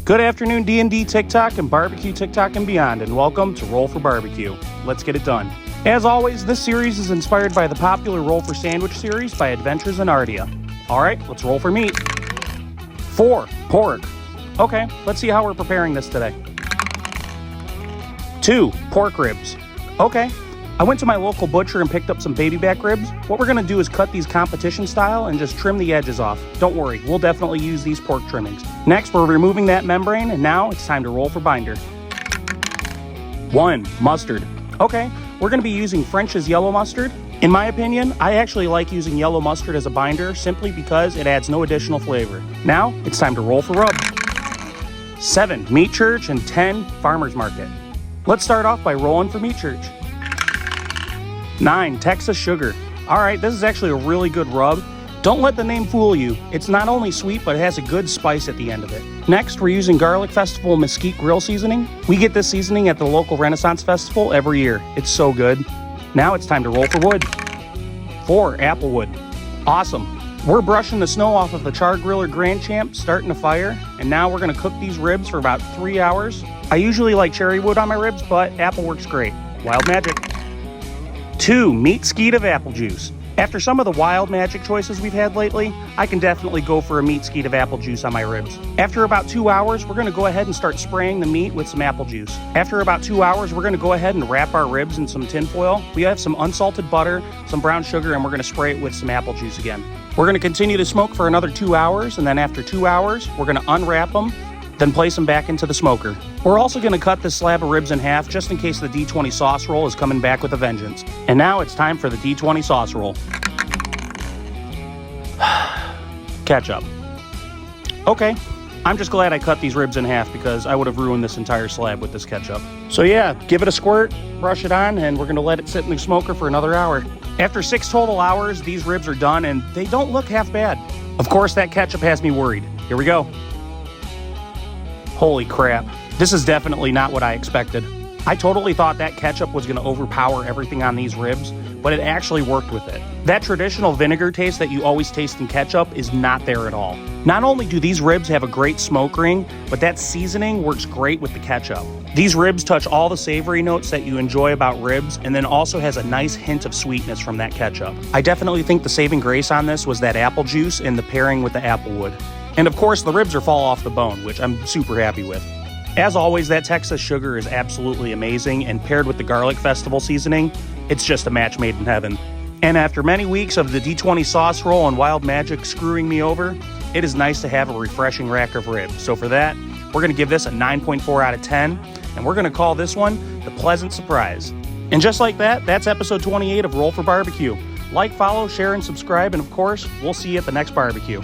Good afternoon, D&D TikTok and barbecue TikTok and beyond, and welcome to Roll for Barbecue. Let's get it done. As always, this series is inspired by the popular Roll for Sandwich series by Adventures in Aardia. All right, let's roll for meat. 4, pork. Okay, let's see how we're preparing this today. 2, pork ribs. Okay, I went to my local butcher and picked up some baby back ribs. What we're gonna do is cut these competition style and just trim the edges off. Don't worry, we'll definitely use these pork trimmings. Next, we're removing that membrane, and now it's time to roll for binder. 1, mustard. Okay, we're gonna be using French's yellow mustard. In my opinion, I actually like using yellow mustard as a binder simply because it adds no additional flavor. Now, it's time to roll for rub. 7, meat church, and 10, farmer's market. Let's start off by rolling for meat church. 9, Texas sugar. All right, this is actually a really good rub. Don't let the name fool you. It's not only sweet, but it has a good spice at the end of it. Next, we're using Garlic Festival Mesquite Grill Seasoning. We get this seasoning at the local Renaissance Festival every year. It's so good. Now it's time to roll for wood. 4, applewood. Awesome. We're brushing the snow off of the char griller Grand Champ, starting a fire, and now we're gonna cook these ribs for about 3 hours. I usually like cherry wood on my ribs, but apple works great. Wild magic. 2, meat skeet of apple juice. After some of the wild magic choices we've had lately, I can definitely go for a meat skeet of apple juice on my ribs. After about 2 hours, we're gonna go ahead and start spraying the meat with some apple juice. After about 2 hours, we're gonna go ahead and wrap our ribs in some tin foil. We have some unsalted butter, some brown sugar, and we're gonna spray it with some apple juice again. We're gonna continue to smoke for another 2 hours, and then after 2 hours, we're gonna unwrap them, then place them back into the smoker. We're also gonna cut this slab of ribs in half just in case the D20 sauce roll is coming back with a vengeance. And now it's time for the D20 sauce roll. Ketchup. Okay, I'm just glad I cut these ribs in half because I would have ruined this entire slab with this ketchup. So yeah, give it a squirt, brush it on, and we're gonna let it sit in the smoker for another hour. After 6 total hours, these ribs are done and they don't look half bad. Of course, that ketchup has me worried. Here we go. Holy crap. This is definitely not what I expected. I totally thought that ketchup was gonna overpower everything on these ribs, but it actually worked with it. That traditional vinegar taste that you always taste in ketchup is not there at all. Not only do these ribs have a great smoke ring, but that seasoning works great with the ketchup. These ribs touch all the savory notes that you enjoy about ribs, and then also has a nice hint of sweetness from that ketchup. I definitely think the saving grace on this was that apple juice and the pairing with the applewood. And of course, the ribs are fall off the bone, which I'm super happy with. As always, that Texas sugar is absolutely amazing, and paired with the Garlic Festival seasoning, it's just a match made in heaven. And after many weeks of the D20 sauce roll and wild magic screwing me over, it is nice to have a refreshing rack of ribs. So for that, we're gonna give this a 9.4 out of 10, and we're gonna call this one the Pleasant Surprise. And just like that, that's episode 28 of Roll for Barbecue. Like, follow, share, and subscribe, and of course, we'll see you at the next barbecue.